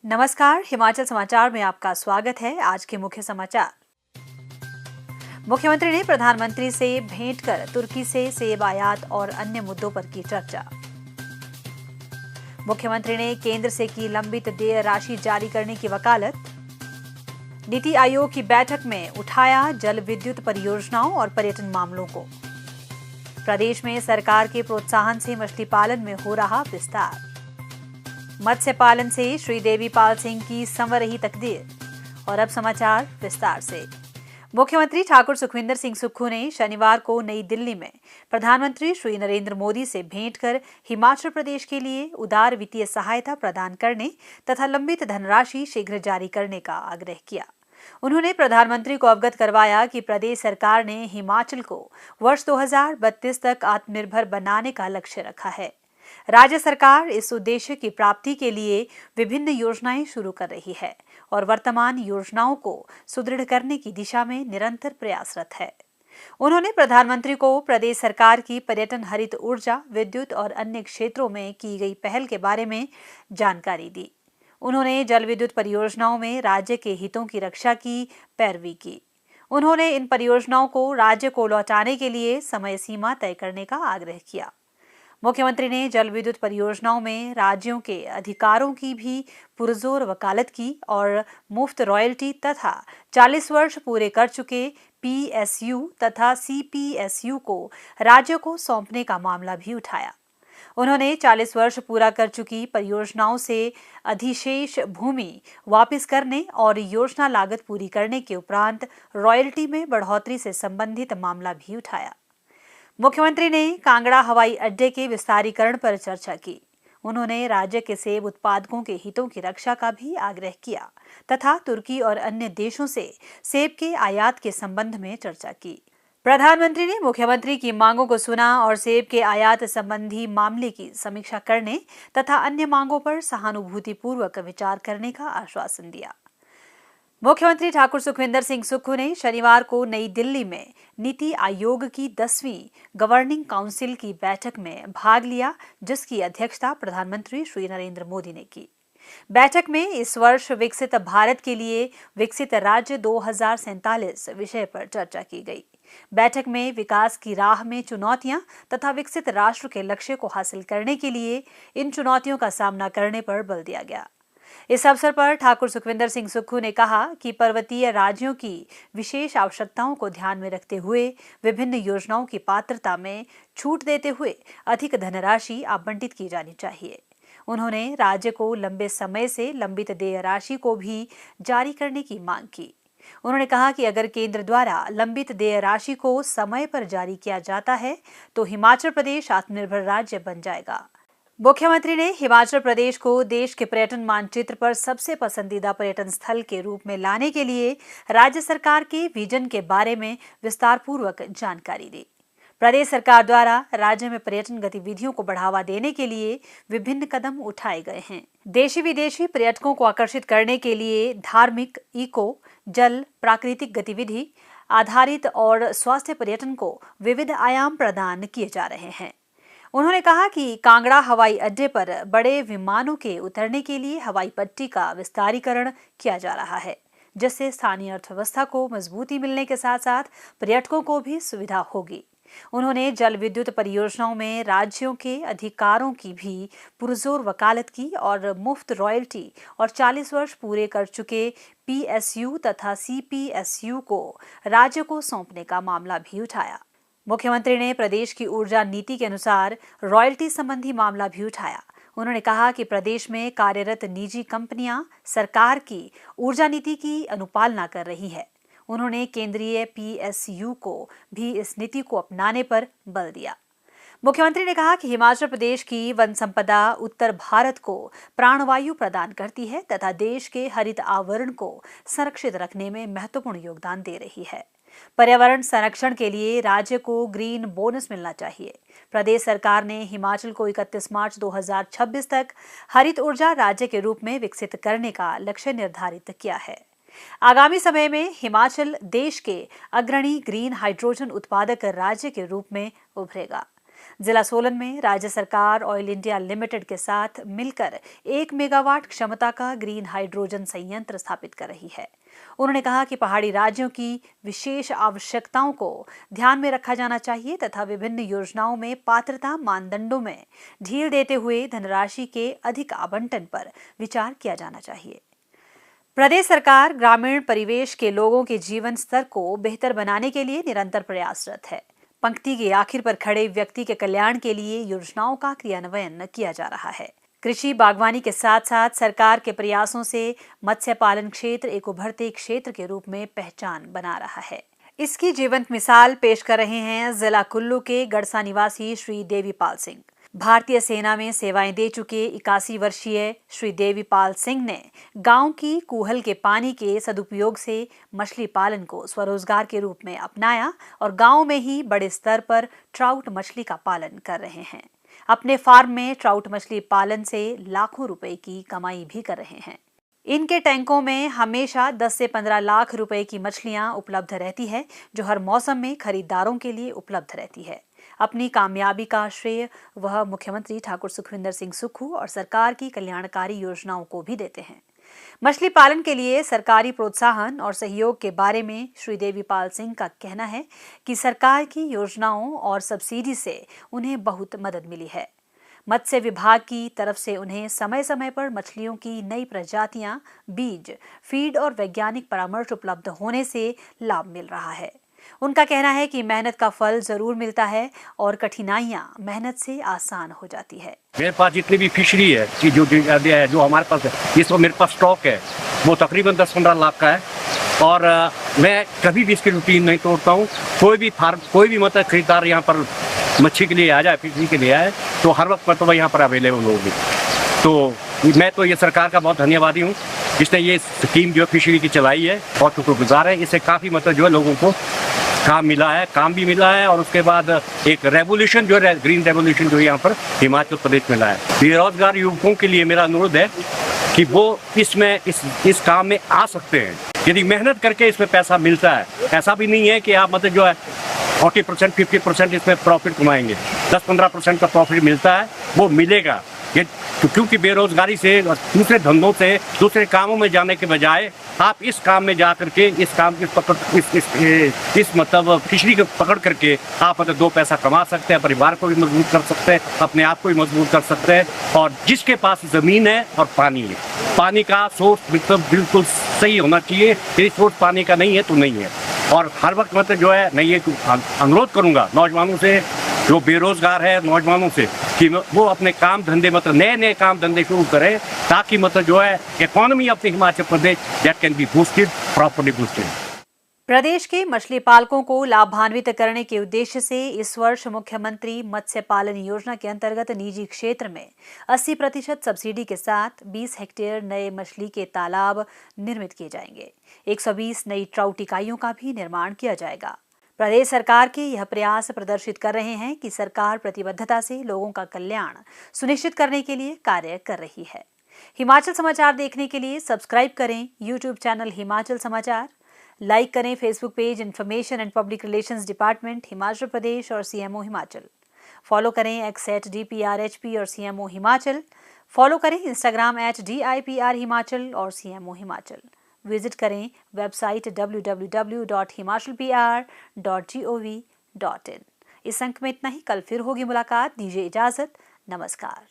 नमस्कार, हिमाचल समाचार में आपका स्वागत है। आज के मुख्य समाचार। मुख्यमंत्री ने प्रधानमंत्री से भेंट कर तुर्की से सेब आयात और अन्य मुद्दों पर की चर्चा। मुख्यमंत्री ने केंद्र से की लंबित देय राशि जारी करने की वकालत। नीति आयोग की बैठक में उठाया जल विद्युत परियोजनाओं और पर्यटन मामलों को। प्रदेश में सरकार के प्रोत्साहन से मछली पालन में हो रहा विस्तार। मत्स्य पालन से श्रीदेवी पाल सिंह की संवर रही तकदीर। और अब समाचार विस्तार से। मुख्यमंत्री ठाकुर सुखविंदर सिंह सुक्खू ने शनिवार को नई दिल्ली में प्रधानमंत्री श्री नरेंद्र मोदी से भेंट कर हिमाचल प्रदेश के लिए उदार वित्तीय सहायता प्रदान करने तथा लंबित धनराशि शीघ्र जारी करने का आग्रह किया। उन्होंने प्रधानमंत्री को अवगत करवाया कि प्रदेश सरकार ने हिमाचल को वर्ष 2032 तक आत्मनिर्भर बनाने का लक्ष्य रखा है। राज्य सरकार इस उद्देश्य की प्राप्ति के लिए विभिन्न योजनाएं शुरू कर रही है और वर्तमान योजनाओं को सुदृढ़ करने की दिशा में निरंतर प्रयासरत है। उन्होंने प्रधानमंत्री को प्रदेश सरकार की पर्यटन, हरित ऊर्जा, विद्युत और अन्य क्षेत्रों में की गई पहल के बारे में जानकारी दी। उन्होंने जल विद्युत परियोजनाओं में राज्य के हितों की रक्षा की पैरवी की। उन्होंने इन परियोजनाओं को राज्य को लौटाने के लिए समय सीमा तय करने का आग्रह किया। मुख्यमंत्री ने जल विद्युत परियोजनाओं में राज्यों के अधिकारों की भी पुरजोर वकालत की और मुफ्त रॉयल्टी तथा 40 वर्ष पूरे कर चुके पीएसयू तथा सीपीएसयू को राज्य को सौंपने का मामला भी उठाया। उन्होंने 40 वर्ष पूरा कर चुकी परियोजनाओं से अधिशेष भूमि वापस करने और योजना लागत पूरी करने के उपरांत रॉयल्टी में बढ़ोतरी से संबंधित मामला भी उठाया। मुख्यमंत्री ने कांगड़ा हवाई अड्डे के विस्तारीकरण पर चर्चा की। उन्होंने राज्य के सेब उत्पादकों के हितों की रक्षा का भी आग्रह किया तथा तुर्की और अन्य देशों से सेब के आयात के संबंध में चर्चा की। प्रधानमंत्री ने मुख्यमंत्री की मांगों को सुना और सेब के आयात संबंधी मामले की समीक्षा करने तथा अन्य मांगों पर सहानुभूतिपूर्वक विचार करने का आश्वासन दिया। मुख्यमंत्री ठाकुर सुखविंदर सिंह सुक्खू ने शनिवार को नई दिल्ली में नीति आयोग की 10वीं गवर्निंग काउंसिल की बैठक में भाग लिया, जिसकी अध्यक्षता प्रधानमंत्री श्री नरेंद्र मोदी ने की। बैठक में इस वर्ष विकसित भारत के लिए विकसित राज्य 2047 विषय पर चर्चा की गई। बैठक में विकास की राह में चुनौतियां तथा विकसित राष्ट्र के लक्ष्य को हासिल करने के लिए इन चुनौतियों का सामना करने पर बल दिया गया। इस अवसर पर ठाकुर सुखविंदर सिंह सुक्खू ने कहा कि पर्वतीय राज्यों की विशेष आवश्यकताओं को ध्यान में रखते हुए विभिन्न योजनाओं की पात्रता में छूट देते हुए अधिक धनराशि आवंटित की जानी चाहिए। उन्होंने राज्य को लंबे समय से लंबित देय राशि को भी जारी करने की मांग की। उन्होंने कहा कि अगर केंद्र द्वारा लंबित देय राशि को समय पर जारी किया जाता है तो हिमाचल प्रदेश आत्मनिर्भर राज्य बन जाएगा। मुख्यमंत्री ने हिमाचल प्रदेश को देश के पर्यटन मानचित्र पर सबसे पसंदीदा पर्यटन स्थल के रूप में लाने के लिए राज्य सरकार के विजन के बारे में विस्तारपूर्वक जानकारी दी। प्रदेश सरकार द्वारा राज्य में पर्यटन गतिविधियों को बढ़ावा देने के लिए विभिन्न कदम उठाए गए हैं। देशी विदेशी पर्यटकों को आकर्षित करने के लिए धार्मिक, इको, जल, प्राकृतिक गतिविधि आधारित और स्वास्थ्य पर्यटन को विविध आयाम प्रदान किए जा रहे हैं। उन्होंने कहा कि कांगड़ा हवाई अड्डे पर बड़े विमानों के उतरने के लिए हवाई पट्टी का विस्तारीकरण किया जा रहा है, जिससे स्थानीय अर्थव्यवस्था को मजबूती मिलने के साथ साथ पर्यटकों को भी सुविधा होगी। उन्होंने जल विद्युत परियोजनाओं में राज्यों के अधिकारों की भी पुरजोर वकालत की और मुफ्त रॉयल्टी और 40 वर्ष पूरे कर चुके पीएसयू तथा सीपीएसयू को राज्य को सौंपने का मामला भी उठाया। मुख्यमंत्री ने प्रदेश की ऊर्जा नीति के अनुसार रॉयल्टी संबंधी मामला भी उठाया। उन्होंने कहा कि प्रदेश में कार्यरत निजी कंपनियां सरकार की ऊर्जा नीति की अनुपालना कर रही है। उन्होंने केंद्रीय पीएसयू को भी इस नीति को अपनाने पर बल दिया। मुख्यमंत्री ने कहा कि हिमाचल प्रदेश की वन संपदा उत्तर भारत को प्राणवायु प्रदान करती है तथा देश के हरित आवरण को संरक्षित रखने में महत्वपूर्ण योगदान दे रही है। पर्यावरण संरक्षण के लिए राज्य को ग्रीन बोनस मिलना चाहिए। प्रदेश सरकार ने हिमाचल को 31 मार्च 2026 तक हरित ऊर्जा राज्य के रूप में विकसित करने का लक्ष्य निर्धारित किया है। आगामी समय में हिमाचल देश के अग्रणी ग्रीन हाइड्रोजन उत्पादक राज्य के रूप में उभरेगा। जिला सोलन में राज्य सरकार ऑयल इंडिया लिमिटेड के साथ मिलकर 1 मेगावाट क्षमता का ग्रीन हाइड्रोजन संयंत्र स्थापित कर रही है। उन्होंने कहा कि पहाड़ी राज्यों की विशेष आवश्यकताओं को ध्यान में रखा जाना चाहिए तथा विभिन्न योजनाओं में पात्रता मानदंडों में ढील देते हुए धनराशि के अधिक आवंटन पर विचार किया जाना चाहिए। प्रदेश सरकार ग्रामीण परिवेश के लोगों के जीवन स्तर को बेहतर बनाने के लिए निरंतर प्रयासरत है। पंक्ति के आखिर पर खड़े व्यक्ति के कल्याण के लिए योजनाओं का क्रियान्वयन किया जा रहा है। कृषि बागवानी के साथ साथ सरकार के प्रयासों से मत्स्य पालन क्षेत्र एक उभरते क्षेत्र के रूप में पहचान बना रहा है। इसकी जीवंत मिसाल पेश कर रहे हैं जिला कुल्लू के गड़सा निवासी श्री देवीपाल सिंह। भारतीय सेना में सेवाएं दे चुके 81 वर्षीय श्री देवीपाल सिंह ने गांव की कूहल के पानी के सदुपयोग से मछली पालन को स्वरोजगार के रूप में अपनाया और गांव में ही बड़े स्तर पर ट्राउट मछली का पालन कर रहे हैं। अपने फार्म में ट्राउट मछली पालन से लाखों रुपए की कमाई भी कर रहे हैं। इनके टैंकों में हमेशा 10 से 15 लाख रुपए की मछलियां उपलब्ध रहती है, जो हर मौसम में खरीदारों के लिए उपलब्ध रहती है। अपनी कामयाबी का श्रेय वह मुख्यमंत्री ठाकुर सुखविंदर सिंह सुक्खू और सरकार की कल्याणकारी योजनाओं को भी देते हैं। मछली पालन के लिए सरकारी प्रोत्साहन और सहयोग के बारे में श्री देवीपाल सिंह का कहना है कि सरकार की योजनाओं और सब्सिडी से उन्हें बहुत मदद मिली है। मत्स्य विभाग की तरफ से उन्हें समय समय पर मछलियों की नई प्रजातियां, बीज, फीड और वैज्ञानिक परामर्श उपलब्ध होने से लाभ मिल रहा है। उनका कहना है कि मेहनत का फल जरूर मिलता है और कठिनाइयां मेहनत से आसान हो जाती है। मेरे पास जितनी भी फिशरी है कि जो हमारे पास है, इसको मेरे पास स्टॉक है, वो तकरीबन 10-15 लाख का है और मैं कभी भी इसकी रूटीन नहीं तोड़ता हूँ। कोई भी मतलब खरीदार यहाँ पर मच्छी के लिए आ जाए, फिशरी के लिए आए, तो हर वक्त मतलब यहाँ पर अवेलेबल होगी। तो मैं तो ये सरकार का बहुत धन्यवादी हूँ, जिसने ये स्कीम जो फिशरी की चलाई है और शुक्रगुजार है। इससे काफ़ी मतलब जो है लोगों को काम भी मिला है और उसके बाद एक रेवोल्यूशन जो है, ग्रीन रेवोल्यूशन जो यहाँ पर हिमाचल प्रदेश में लाया है। बेरोजगार युवकों के लिए मेरा अनुरोध है कि वो इस काम में आ सकते हैं, यदि मेहनत करके इसमें पैसा मिलता है। ऐसा भी नहीं है कि आप मतलब जो है 40% 50% इसमें प्रॉफिट कमाएंगे। 10-15% का प्रॉफिट मिलता है, वो मिलेगा। ये क्योंकि बेरोजगारी से और दूसरे धंधों से दूसरे कामों में जाने के बजाय आप इस काम में जा करके इस मतलब फिशरी को पकड़ करके आप मतलब 2 पैसा कमा सकते हैं, परिवार को भी मजबूत कर सकते हैं, अपने आप को भी मजबूत कर सकते हैं। और जिसके पास ज़मीन है और पानी है, पानी का सोर्स मतलब बिल्कुल सही होना चाहिए। यदि सोर्स पानी का नहीं है तो नहीं है। और हर वक्त मतलब जो है मैं ये अनुरोध करूँगा नौजवानों से, जो बेरोजगार है नौजवानों से, कि वो अपने काम धंधे मतलब नए काम धंधे शुरू करें, ताकि मतलब जो है economy of Himachal Pradesh that can be boosted, properly boosted. प्रदेश के मछली पालकों को लाभान्वित करने के उद्देश्य से इस वर्ष मुख्यमंत्री मत्स्य पालन योजना के अंतर्गत निजी क्षेत्र में 80% सब्सिडी के साथ 20 हेक्टेयर नए मछली के तालाब निर्मित किए जाएंगे। 120 नई ट्राउट इकाइयों का भी निर्माण किया जाएगा। प्रदेश सरकार के यह प्रयास प्रदर्शित कर रहे हैं कि सरकार प्रतिबद्धता से लोगों का कल्याण सुनिश्चित करने के लिए कार्य कर रही है। हिमाचल समाचार देखने के लिए सब्सक्राइब करें YouTube channel Himachal Samachar, like करें Facebook page information and public relations department Himachal Pradesh और सीएमओ हिमाचल। फॉलो करें @DPRHP और सीएमओ हिमाचल। फॉलो करें इंस्टाग्राम @DIPR हिमाचल और सीएमओ हिमाचल। विजिट करें वेबसाइट www.himalpr.gov.in। इस अंक में इतना ही। कल फिर होगी मुलाकात। दीजिए इजाजत। नमस्कार।